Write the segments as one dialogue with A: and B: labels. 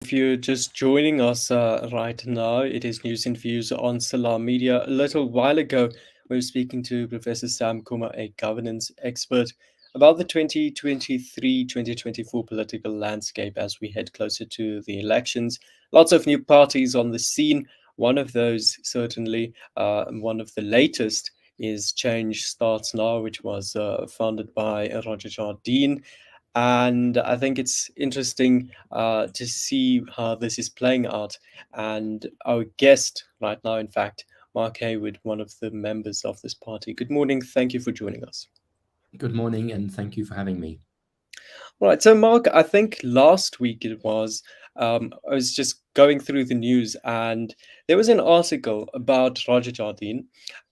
A: If you're just joining us right now, it is News and Views on Salam Media. A little while ago, we were speaking to Professor Sam Kumar, a governance expert, about the 2023-2024 political landscape as we head closer to the elections. Lots of new parties on the scene. One of those, certainly, one of the latest, is Change Starts Now, which was founded by Roger Jardine. And I think it's interesting to see how this is playing out. And our guest right now, in fact, Mark Heywood, one of the members of this party. Good morning. Thank you for joining us.
B: Good morning, and thank you for having me.
A: All right. So, Mark, I think last week I was just going through the news, and there was an article about Roger Jardine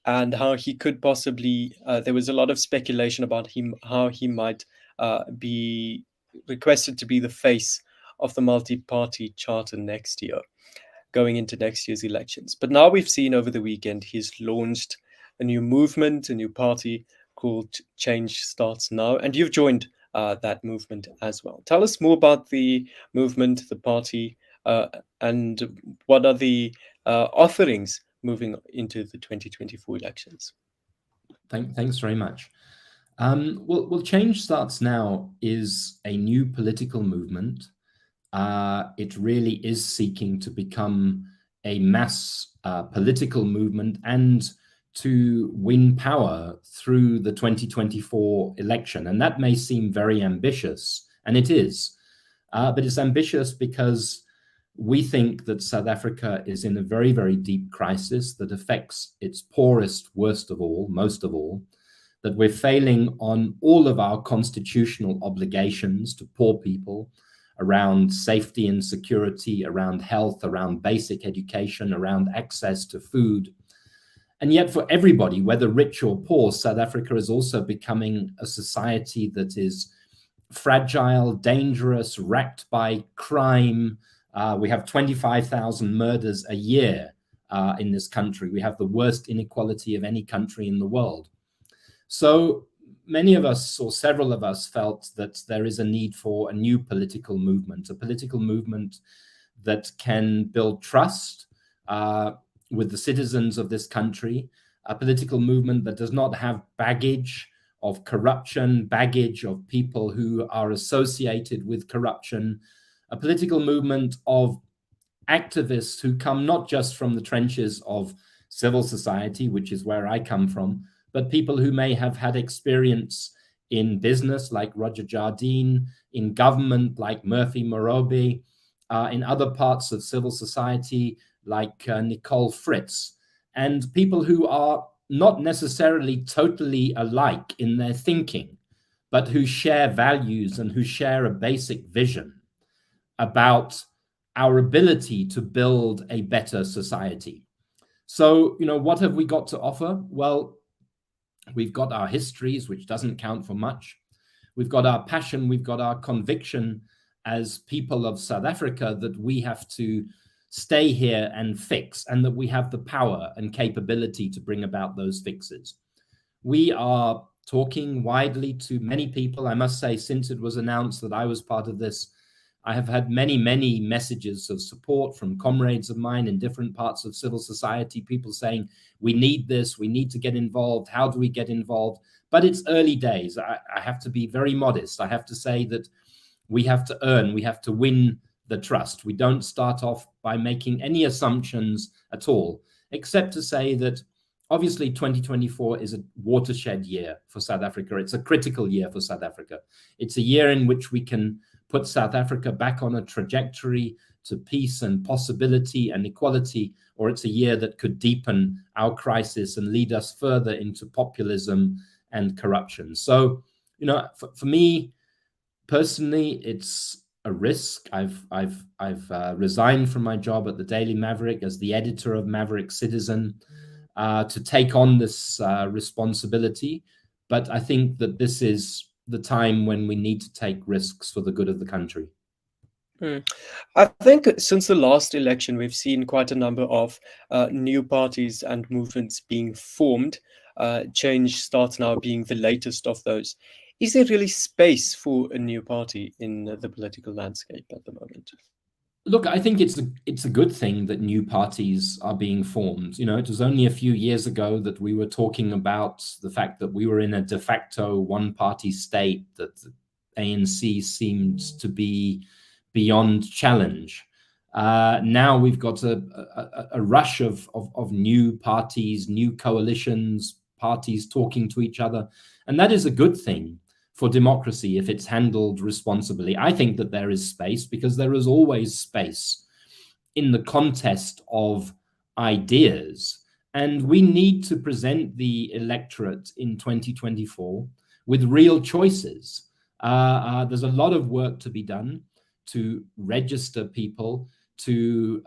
A: and how he could possibly, there was a lot of speculation about him, how he might be requested to be the face of the multi-party charter next year, going into next year's elections. But now we've seen over the weekend he's launched a new movement, a new party called Change Starts Now, and you've joined that movement as well. Tell us more about the movement, the party, and what are the offerings moving into the 2024 elections.
B: Thanks very much. Well, Change Starts Now is a new political movement. It really is seeking to become a mass political movement and to win power through the 2024 election. And that may seem very ambitious, and it is. But it's ambitious because we think that South Africa is in a very, very deep crisis that affects its poorest, worst of all, most of all, that we're failing on all of our constitutional obligations to poor people around safety and security, around health, around basic education, around access to food. And yet for everybody, whether rich or poor, South Africa is also becoming a society that is fragile, dangerous, racked by crime. We have 25,000 murders a year in this country. We have the worst inequality of any country in the world. So many of us, or several of us, felt that there is a need for a new political movement, a political movement that can build trust with the citizens of this country, a political movement that does not have baggage of corruption, baggage of people who are associated with corruption, a political movement of activists who come not just from the trenches of civil society, which is where I come from, but people who may have had experience in business like Roger Jardine, in government like Murphy Morobe, in other parts of civil society like Nicole Fritz, and people who are not necessarily totally alike in their thinking, but who share values and who share a basic vision about our ability to build a better society. So, what have we got to offer? Well, we've got our histories, which doesn't count for much. We've got our passion, we've got our conviction as people of South Africa that we have to stay here and fix, and that we have the power and capability to bring about those fixes. We are talking widely to many people. I must say, since it was announced that I was part of this, I have had many, many messages of support from comrades of mine in different parts of civil society, people saying, we need this, we need to get involved, how do we get involved? But it's early days. I have to be very modest. I have to say that we have to win the trust. We don't start off by making any assumptions at all, except to say that obviously 2024 is a watershed year for South Africa. It's a critical year for South Africa. It's a year in which we can put South Africa back on a trajectory to peace and possibility and equality, or it's a year that could deepen our crisis and lead us further into populism and corruption. So, for me personally, it's a risk. I've resigned from my job at the Daily Maverick as the editor of Maverick Citizen to take on this responsibility. But I think that this is the time when we need to take risks for the good of the country.
A: I think since the last election, we've seen quite a number of new parties and movements being formed. Change Starts Now being the latest of those. Is there really space for a new party in the political landscape at the moment?
B: Look, I think it's a good thing that new parties are being formed. It was only a few years ago that we were talking about the fact that we were in a de facto one-party state, that the ANC seemed to be beyond challenge. Now we've got a rush of new parties, new coalitions, parties talking to each other, and that is a good thing for democracy if it's handled responsibly. I think that there is space because there is always space in the contest of ideas. And we need to present the electorate in 2024 with real choices. There's a lot of work to be done to register people, to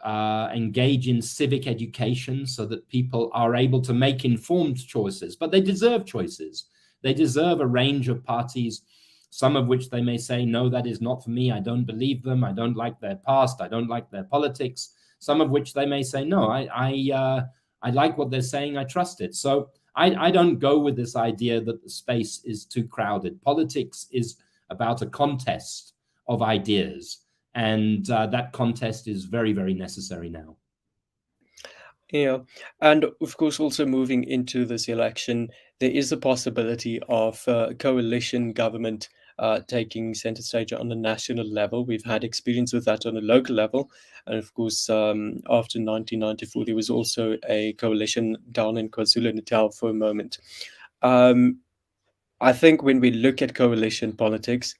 B: engage in civic education so that people are able to make informed choices, but they deserve choices. They deserve a range of parties, some of which they may say, no, that is not for me. I don't believe them. I don't like their past. I don't like their politics. Some of which they may say, no, I like what they're saying. I trust it. So I don't go with this idea that the space is too crowded. Politics is about a contest of ideas. And that contest is very, very necessary now.
A: Yeah, and of course, also moving into this election, there is a possibility of coalition government taking center stage on a national level. We've had experience with that on a local level, and of course, after 1994, there was also a coalition down in KwaZulu-Natal for a moment. Um, I think when we look at coalition politics,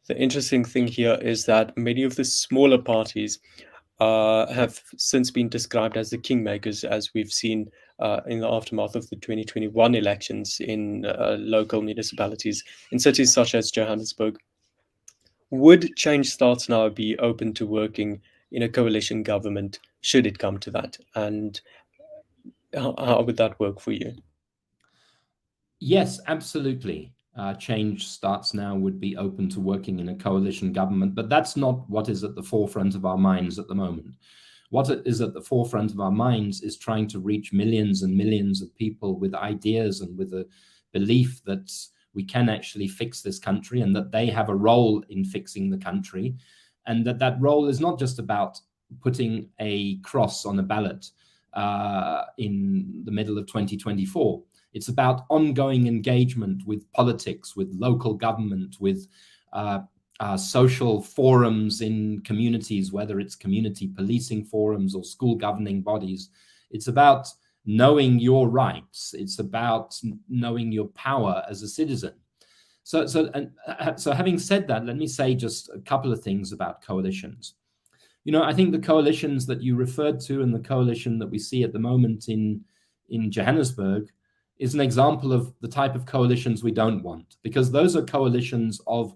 A: the interesting thing here is that many of the smaller parties have since been described as the kingmakers, as we've seen in the aftermath of the 2021 elections in local municipalities in cities such as Johannesburg. Would Change Starts Now be open to working in a coalition government should it come to that? And how would that work for you?
B: Yes, absolutely. Change Starts Now would be open to working in a coalition government, but that's not what is at the forefront of our minds at the moment. What is at the forefront of our minds is trying to reach millions and millions of people with ideas and with a belief that we can actually fix this country and that they have a role in fixing the country, and that role is not just about putting a cross on a ballot in the middle of 2024. It's about ongoing engagement with politics, with local government, with social forums in communities, whether it's community policing forums or school governing bodies. It's about knowing your rights. It's about knowing your power as a citizen. So having said that, let me say just a couple of things about coalitions. I think the coalitions that you referred to and the coalition that we see at the moment in Johannesburg is an example of the type of coalitions we don't want, because those are coalitions of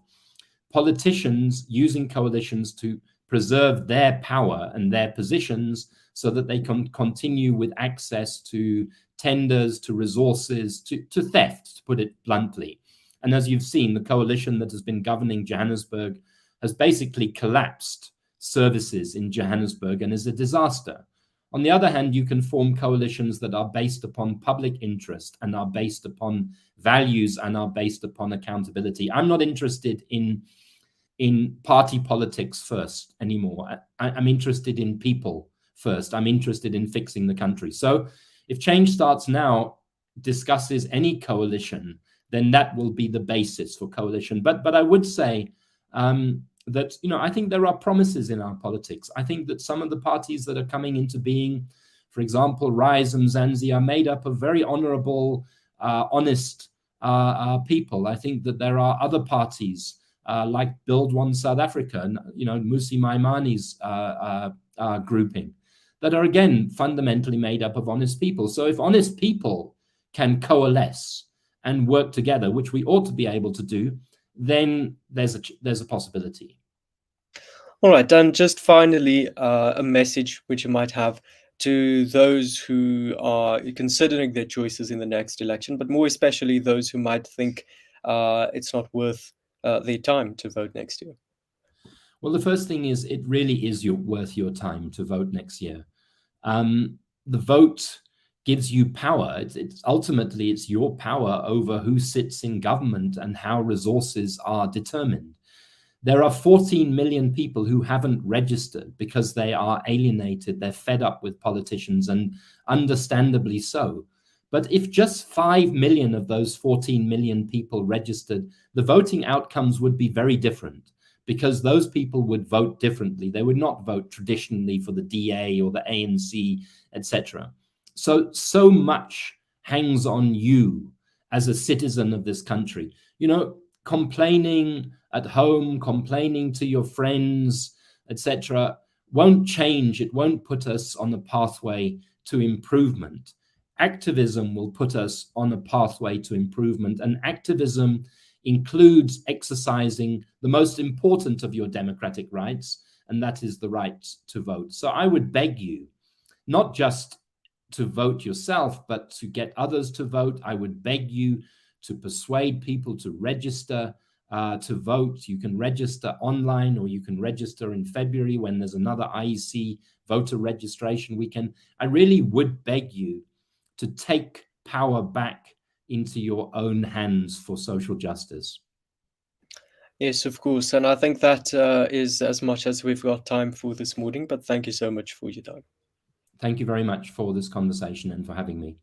B: politicians using coalitions to preserve their power and their positions so that they can continue with access to tenders, to resources, to theft, to put it bluntly. And as you've seen, the coalition that has been governing Johannesburg has basically collapsed services in Johannesburg and is a disaster. On the other hand, you can form coalitions that are based upon public interest and are based upon values and are based upon accountability. I'm not interested in party politics first anymore. I'm interested in people first. I'm interested in fixing the country. So if Change Starts Now discusses any coalition, then that will be the basis for coalition. But I would say that, I think there are promises in our politics. I think that some of the parties that are coming into being, for example, Rise and Mzansi, are made up of very honorable, honest people. I think that there are other parties like Build One South Africa and, Musi Maimani's grouping that are, again, fundamentally made up of honest people. So if honest people can coalesce and work together, which we ought to be able to do, then there's a possibility.
A: All right, and just finally, a message which you might have to those who are considering their choices in the next election, but more especially those who might think it's not worth their time to vote next year.
B: Well, the first thing is it really is worth your time to vote next year. The vote gives you power. Ultimately, it's your power over who sits in government and how resources are determined. There are 14 million people who haven't registered because they are alienated, they're fed up with politicians, and understandably so. But if just 5 million of those 14 million people registered, the voting outcomes would be very different, because those people would vote differently. They would not vote traditionally for the DA or the ANC, etc. So much hangs on you as a citizen of this country. You know, complaining at home, complaining to your friends, etc., won't change. It won't put us on the pathway to improvement. Activism will put us on a pathway to improvement, and activism includes exercising the most important of your democratic rights, and that is the right to vote. So I would beg you, not just to vote yourself, but to get others to vote. I would beg you to persuade people to register to vote. You can register online, or you can register in February when there's another IEC voter registration weekend. I really would beg you to take power back into your own hands for social justice.
A: Yes, of course. And I think that is as much as we've got time for this morning, but thank you so much for your time.
B: Thank you very much for this conversation and for having me.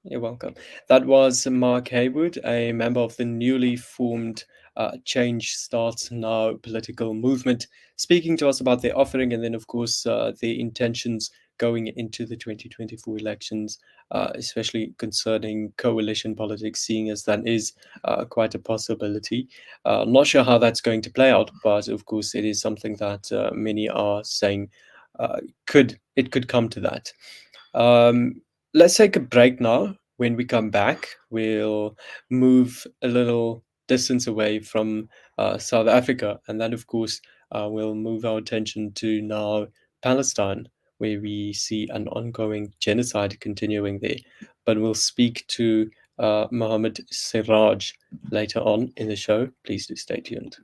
A: You're welcome. That was Mark Heywood, a member of the newly formed Change Starts Now political movement, speaking to us about their offering and then, of course, their intentions going into the 2024 elections, especially concerning coalition politics, seeing as that is quite a possibility. Not sure how that's going to play out, but of course, it is something that many are saying could come to that. Let's take a break now. When we come back, we'll move a little distance away from South Africa, and then, of course, we'll move our attention to now Palestine, where we see an ongoing genocide continuing there. But we'll speak to Mohammed Siraj later on in the show. Please do stay tuned.